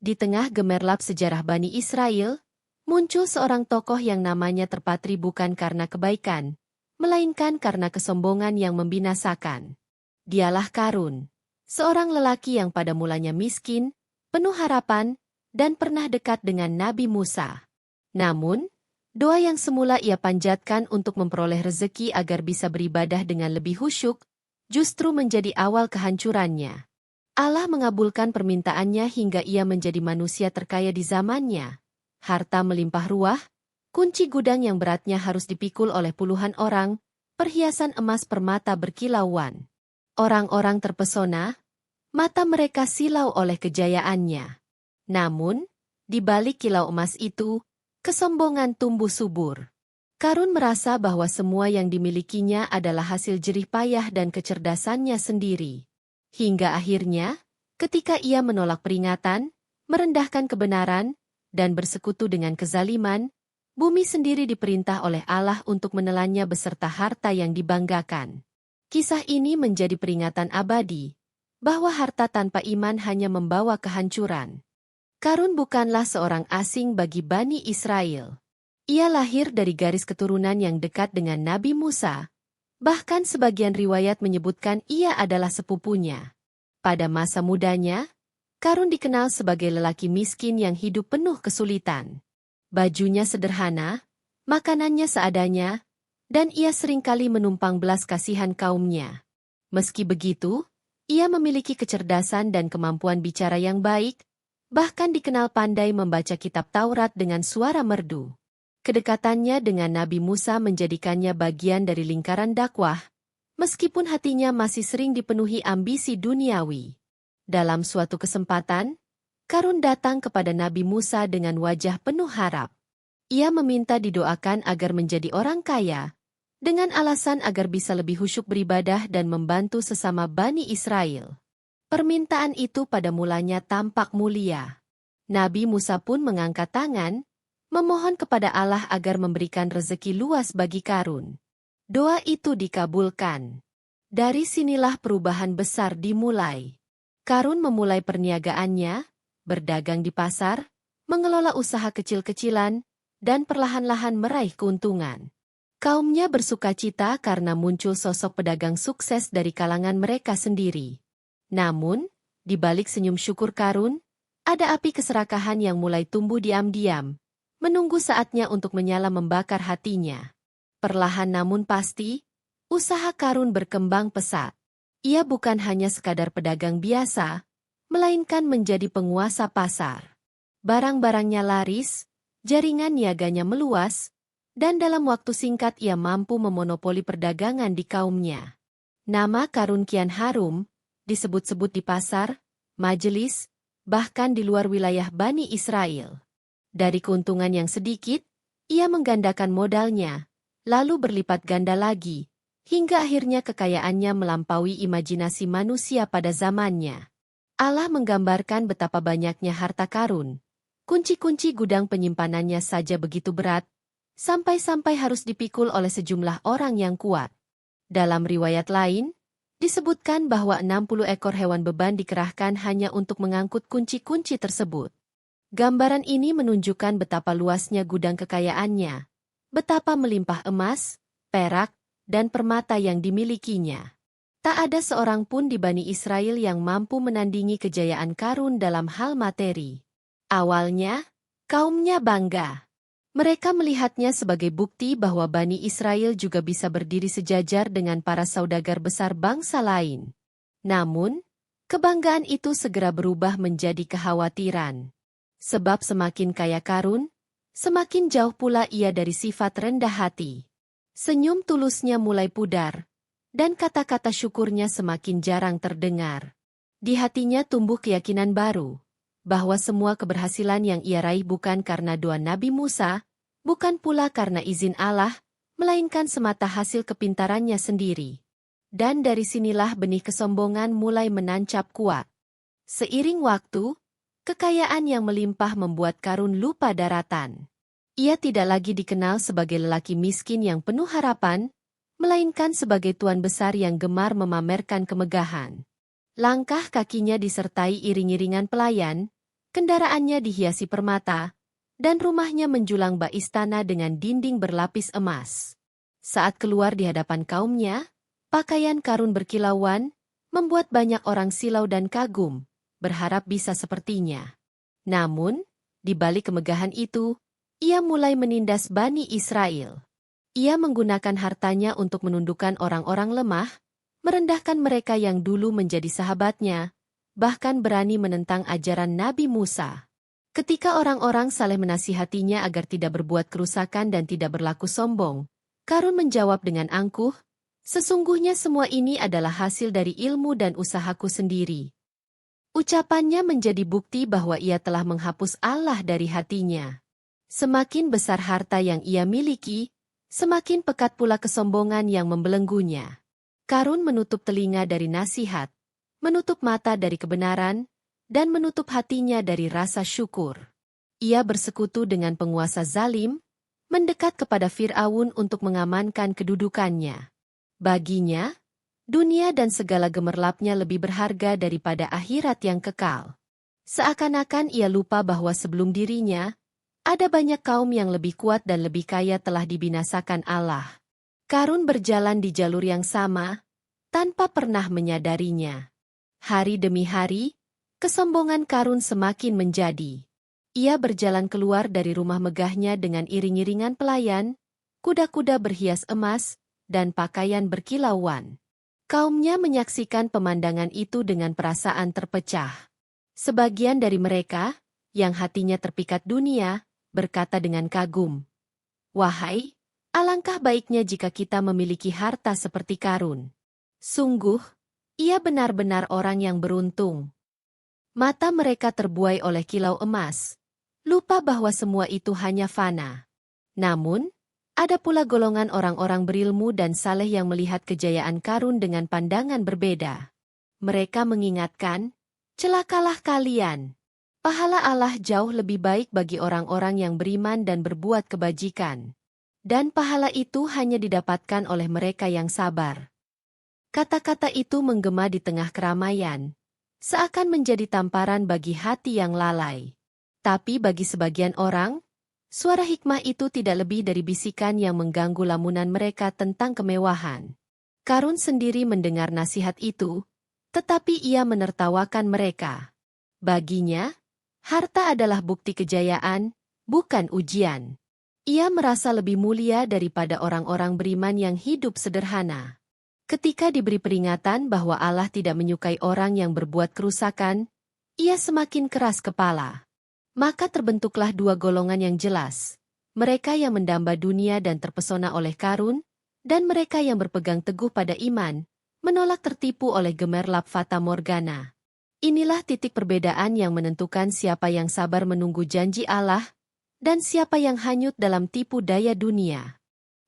Di tengah gemerlap sejarah Bani Israel, muncul seorang tokoh yang namanya terpatri bukan karena kebaikan, melainkan karena kesombongan yang membinasakan. Dialah Karun, seorang lelaki yang pada mulanya miskin, penuh harapan, dan pernah dekat dengan Nabi Musa. Namun, doa yang semula ia panjatkan untuk memperoleh rezeki agar bisa beribadah dengan lebih khusyuk, justru menjadi awal kehancurannya. Allah mengabulkan permintaannya hingga ia menjadi manusia terkaya di zamannya. Harta melimpah ruah, kunci gudang yang beratnya harus dipikul oleh puluhan orang, perhiasan emas permata berkilauan. Orang-orang terpesona, mata mereka silau oleh kejayaannya. Namun, di balik kilau emas itu, kesombongan tumbuh subur. Karun merasa bahwa semua yang dimilikinya adalah hasil jerih payah dan kecerdasannya sendiri. Hingga akhirnya, ketika ia menolak peringatan, merendahkan kebenaran, dan bersekutu dengan kezaliman, bumi sendiri diperintah oleh Allah untuk menelannya beserta harta yang dibanggakan. Kisah ini menjadi peringatan abadi, bahwa harta tanpa iman hanya membawa kehancuran. Karun bukanlah seorang asing bagi Bani Israel. Ia lahir dari garis keturunan yang dekat dengan Nabi Musa. Bahkan sebagian riwayat menyebutkan ia adalah sepupunya. Pada masa mudanya, Karun dikenal sebagai lelaki miskin yang hidup penuh kesulitan. Bajunya sederhana, makanannya seadanya, dan ia seringkali menumpang belas kasihan kaumnya. Meski begitu, ia memiliki kecerdasan dan kemampuan bicara yang baik, bahkan dikenal pandai membaca kitab Taurat dengan suara merdu. Kedekatannya dengan Nabi Musa menjadikannya bagian dari lingkaran dakwah, meskipun hatinya masih sering dipenuhi ambisi duniawi. Dalam suatu kesempatan, Karun datang kepada Nabi Musa dengan wajah penuh harap. Ia meminta didoakan agar menjadi orang kaya, dengan alasan agar bisa lebih khusyuk beribadah dan membantu sesama Bani Israel. Permintaan itu pada mulanya tampak mulia. Nabi Musa pun mengangkat tangan, memohon kepada Allah agar memberikan rezeki luas bagi Karun. Doa itu dikabulkan. Dari sinilah perubahan besar dimulai. Karun memulai perniagaannya, berdagang di pasar, mengelola usaha kecil-kecilan, dan perlahan-lahan meraih keuntungan. Kaumnya bersukacita karena muncul sosok pedagang sukses dari kalangan mereka sendiri. Namun, di balik senyum syukur Karun, ada api keserakahan yang mulai tumbuh diam-diam, menunggu saatnya untuk menyala membakar hatinya. Perlahan namun pasti, usaha Karun berkembang pesat. Ia bukan hanya sekadar pedagang biasa, melainkan menjadi penguasa pasar. Barang-barangnya laris, jaringan niaganya meluas, dan dalam waktu singkat ia mampu memonopoli perdagangan di kaumnya. Nama Karun kian harum, disebut-sebut di pasar, majelis, bahkan di luar wilayah Bani Israel. Dari keuntungan yang sedikit, ia menggandakan modalnya, lalu berlipat ganda lagi, hingga akhirnya kekayaannya melampaui imajinasi manusia pada zamannya. Allah menggambarkan betapa banyaknya harta Karun. Kunci-kunci gudang penyimpanannya saja begitu berat, sampai-sampai harus dipikul oleh sejumlah orang yang kuat. Dalam riwayat lain, disebutkan bahwa 60 ekor hewan beban dikerahkan hanya untuk mengangkut kunci-kunci tersebut. Gambaran ini menunjukkan betapa luasnya gudang kekayaannya, betapa melimpah emas, perak, dan permata yang dimilikinya. Tak ada seorang pun di Bani Israel yang mampu menandingi kejayaan Karun dalam hal materi. Awalnya, kaumnya bangga. Mereka melihatnya sebagai bukti bahwa Bani Israel juga bisa berdiri sejajar dengan para saudagar besar bangsa lain. Namun, kebanggaan itu segera berubah menjadi kekhawatiran. Sebab semakin kaya Karun, semakin jauh pula ia dari sifat rendah hati. Senyum tulusnya mulai pudar, dan kata-kata syukurnya semakin jarang terdengar. Di hatinya tumbuh keyakinan baru, bahwa semua keberhasilan yang ia raih bukan karena doa Nabi Musa, bukan pula karena izin Allah, melainkan semata hasil kepintarannya sendiri. Dan dari sinilah benih kesombongan mulai menancap kuat. Seiring waktu, kekayaan yang melimpah membuat Karun lupa daratan. Ia tidak lagi dikenal sebagai lelaki miskin yang penuh harapan, melainkan sebagai tuan besar yang gemar memamerkan kemegahan. Langkah kakinya disertai iring-iringan pelayan, kendaraannya dihiasi permata, dan rumahnya menjulang bak istana dengan dinding berlapis emas. Saat keluar di hadapan kaumnya, pakaian Karun berkilauan, membuat banyak orang silau dan kagum, berharap bisa sepertinya. Namun, di balik kemegahan itu, ia mulai menindas Bani Israel. Ia menggunakan hartanya untuk menundukkan orang-orang lemah, merendahkan mereka yang dulu menjadi sahabatnya, bahkan berani menentang ajaran Nabi Musa. Ketika orang-orang saling menasihatinya agar tidak berbuat kerusakan dan tidak berlaku sombong, Karun menjawab dengan angkuh, "Sesungguhnya semua ini adalah hasil dari ilmu dan usahaku sendiri." Ucapannya menjadi bukti bahwa ia telah menghapus Allah dari hatinya. Semakin besar harta yang ia miliki, semakin pekat pula kesombongan yang membelenggunya. Karun menutup telinga dari nasihat, menutup mata dari kebenaran, dan menutup hatinya dari rasa syukur. Ia bersekutu dengan penguasa zalim, mendekat kepada Fir'aun untuk mengamankan kedudukannya. Baginya, dunia dan segala gemerlapnya lebih berharga daripada akhirat yang kekal. Seakan-akan ia lupa bahwa sebelum dirinya, ada banyak kaum yang lebih kuat dan lebih kaya telah dibinasakan Allah. Karun berjalan di jalur yang sama, tanpa pernah menyadarinya. Hari demi hari, kesombongan Karun semakin menjadi. Ia berjalan keluar dari rumah megahnya dengan iring-iringan pelayan, kuda-kuda berhias emas, dan pakaian berkilauan. Kaumnya menyaksikan pemandangan itu dengan perasaan terpecah. Sebagian dari mereka, yang hatinya terpikat dunia, berkata dengan kagum, "Wahai, alangkah baiknya jika kita memiliki harta seperti Karun. Sungguh, ia benar-benar orang yang beruntung." Mata mereka terbuai oleh kilau emas, lupa bahwa semua itu hanya fana. Namun, ada pula golongan orang-orang berilmu dan saleh yang melihat kejayaan Karun dengan pandangan berbeda. Mereka mengingatkan, "Celakalah kalian. Pahala Allah jauh lebih baik bagi orang-orang yang beriman dan berbuat kebajikan. Dan pahala itu hanya didapatkan oleh mereka yang sabar." Kata-kata itu menggema di tengah keramaian, seakan menjadi tamparan bagi hati yang lalai. Tapi bagi sebagian orang, suara hikmah itu tidak lebih dari bisikan yang mengganggu lamunan mereka tentang kemewahan. Karun sendiri mendengar nasihat itu, tetapi ia menertawakan mereka. Baginya, harta adalah bukti kejayaan, bukan ujian. Ia merasa lebih mulia daripada orang-orang beriman yang hidup sederhana. Ketika diberi peringatan bahwa Allah tidak menyukai orang yang berbuat kerusakan, ia semakin keras kepala. Maka terbentuklah dua golongan yang jelas. Mereka yang mendamba dunia dan terpesona oleh Karun, dan mereka yang berpegang teguh pada iman, menolak tertipu oleh gemerlap fata morgana. Inilah titik perbedaan yang menentukan siapa yang sabar menunggu janji Allah, dan siapa yang hanyut dalam tipu daya dunia.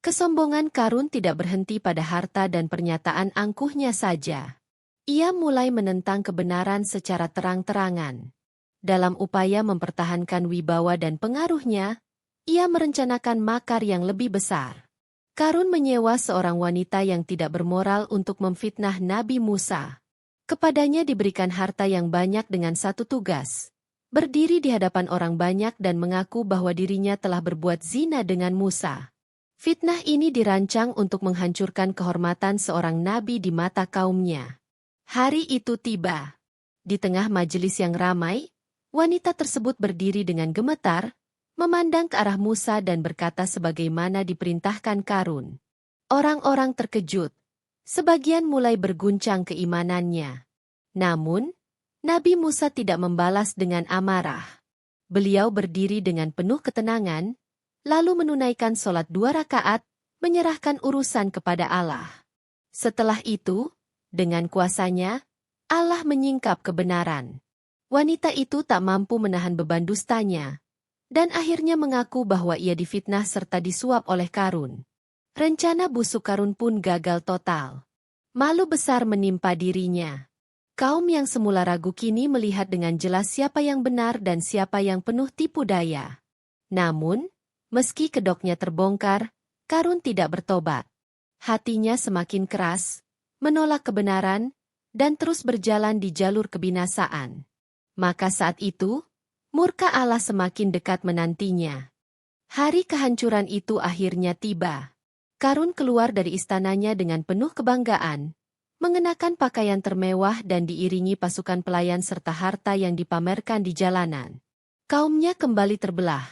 Kesombongan Karun tidak berhenti pada harta dan pernyataan angkuhnya saja. Ia mulai menentang kebenaran secara terang-terangan. Dalam upaya mempertahankan wibawa dan pengaruhnya, ia merencanakan makar yang lebih besar. Karun menyewa seorang wanita yang tidak bermoral untuk memfitnah Nabi Musa. Kepadanya diberikan harta yang banyak dengan satu tugas: berdiri di hadapan orang banyak dan mengaku bahwa dirinya telah berbuat zina dengan Musa. Fitnah ini dirancang untuk menghancurkan kehormatan seorang nabi di mata kaumnya. Hari itu tiba. Di tengah majelis yang ramai, wanita tersebut berdiri dengan gemetar, memandang ke arah Musa dan berkata sebagaimana diperintahkan Karun. Orang-orang terkejut. Sebagian mulai berguncang keimanannya. Namun, Nabi Musa tidak membalas dengan amarah. Beliau berdiri dengan penuh ketenangan, lalu menunaikan sholat 2 rakaat, menyerahkan urusan kepada Allah. Setelah itu, dengan kuasanya, Allah menyingkap kebenaran. Wanita itu tak mampu menahan beban dustanya, dan akhirnya mengaku bahwa ia difitnah serta disuap oleh Karun. Rencana busuk Karun pun gagal total. Malu besar menimpa dirinya. Kaum yang semula ragu kini melihat dengan jelas siapa yang benar dan siapa yang penuh tipu daya. Namun, meski kedoknya terbongkar, Karun tidak bertobat. Hatinya semakin keras, menolak kebenaran, dan terus berjalan di jalur kebinasaan. Maka saat itu, Murka Allah semakin dekat menantinya. Hari kehancuran itu akhirnya tiba. Karun keluar dari istananya dengan penuh kebanggaan, mengenakan pakaian termewah dan diiringi pasukan pelayan serta harta yang dipamerkan di jalanan. Kaumnya kembali terbelah.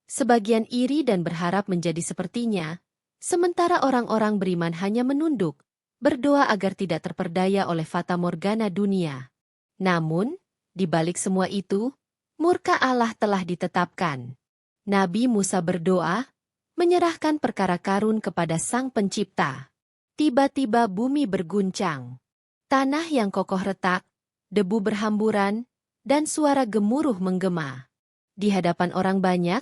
Sebagian iri dan berharap menjadi sepertinya, sementara orang-orang beriman hanya menunduk, berdoa agar tidak terperdaya oleh fata morgana dunia. Namun, di balik semua itu, murka Allah telah ditetapkan. Nabi Musa berdoa, menyerahkan perkara Karun kepada Sang Pencipta. Tiba-tiba bumi berguncang. Tanah yang kokoh retak, debu berhamburan, dan suara gemuruh menggema. Di hadapan orang banyak,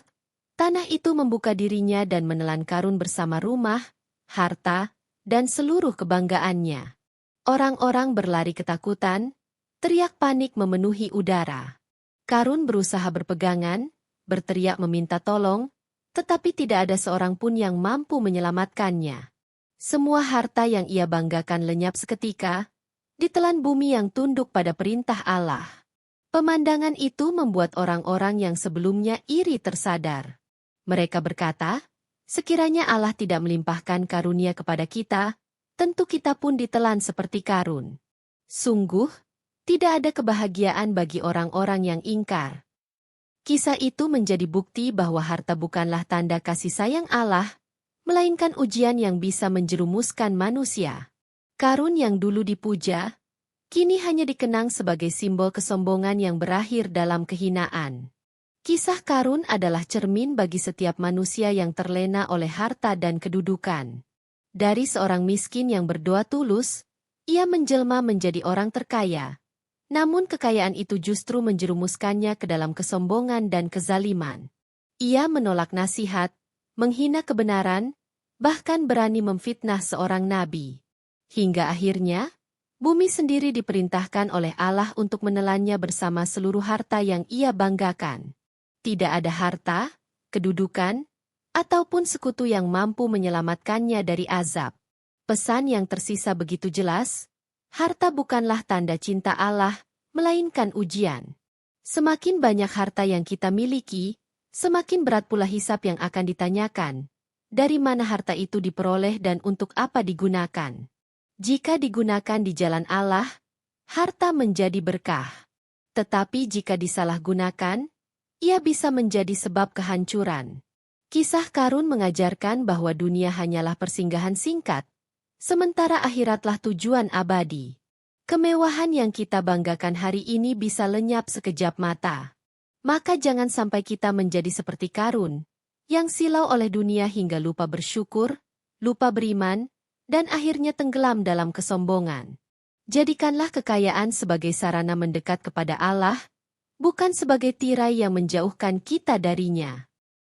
tanah itu membuka dirinya dan menelan Karun bersama rumah, harta, dan seluruh kebanggaannya. Orang-orang berlari ketakutan, teriak panik memenuhi udara. Karun berusaha berpegangan, berteriak meminta tolong, tetapi tidak ada seorang pun yang mampu menyelamatkannya. Semua harta yang ia banggakan lenyap seketika, ditelan bumi yang tunduk pada perintah Allah. Pemandangan itu membuat orang-orang yang sebelumnya iri tersadar. Mereka berkata, sekiranya Allah tidak melimpahkan karunia kepada kita, tentu kita pun ditelan seperti Karun. Sungguh, tidak ada kebahagiaan bagi orang-orang yang ingkar. Kisah itu menjadi bukti bahwa harta bukanlah tanda kasih sayang Allah, melainkan ujian yang bisa menjerumuskan manusia. Karun yang dulu dipuja, kini hanya dikenang sebagai simbol kesombongan yang berakhir dalam kehinaan. Kisah Karun adalah cermin bagi setiap manusia yang terlena oleh harta dan kedudukan. Dari seorang miskin yang berdoa tulus, ia menjelma menjadi orang terkaya. Namun kekayaan itu justru menjerumuskannya ke dalam kesombongan dan kezaliman. Ia menolak nasihat, menghina kebenaran, bahkan berani memfitnah seorang nabi. Hingga akhirnya, bumi sendiri diperintahkan oleh Allah untuk menelannya bersama seluruh harta yang ia banggakan. Tidak ada harta, kedudukan, ataupun sekutu yang mampu menyelamatkannya dari azab. Pesan yang tersisa begitu jelas, harta bukanlah tanda cinta Allah, melainkan ujian. Semakin banyak harta yang kita miliki, semakin berat pula hisab yang akan ditanyakan. Dari mana harta itu diperoleh dan untuk apa digunakan? Jika digunakan di jalan Allah, harta menjadi berkah. Tetapi jika disalahgunakan, ia bisa menjadi sebab kehancuran. Kisah Karun mengajarkan bahwa dunia hanyalah persinggahan singkat, sementara akhiratlah tujuan abadi. Kemewahan yang kita banggakan hari ini bisa lenyap sekejap mata. Maka jangan sampai kita menjadi seperti Karun, yang silau oleh dunia hingga lupa bersyukur, lupa beriman, dan akhirnya tenggelam dalam kesombongan. Jadikanlah kekayaan sebagai sarana mendekat kepada Allah, bukan sebagai tirai yang menjauhkan kita darinya.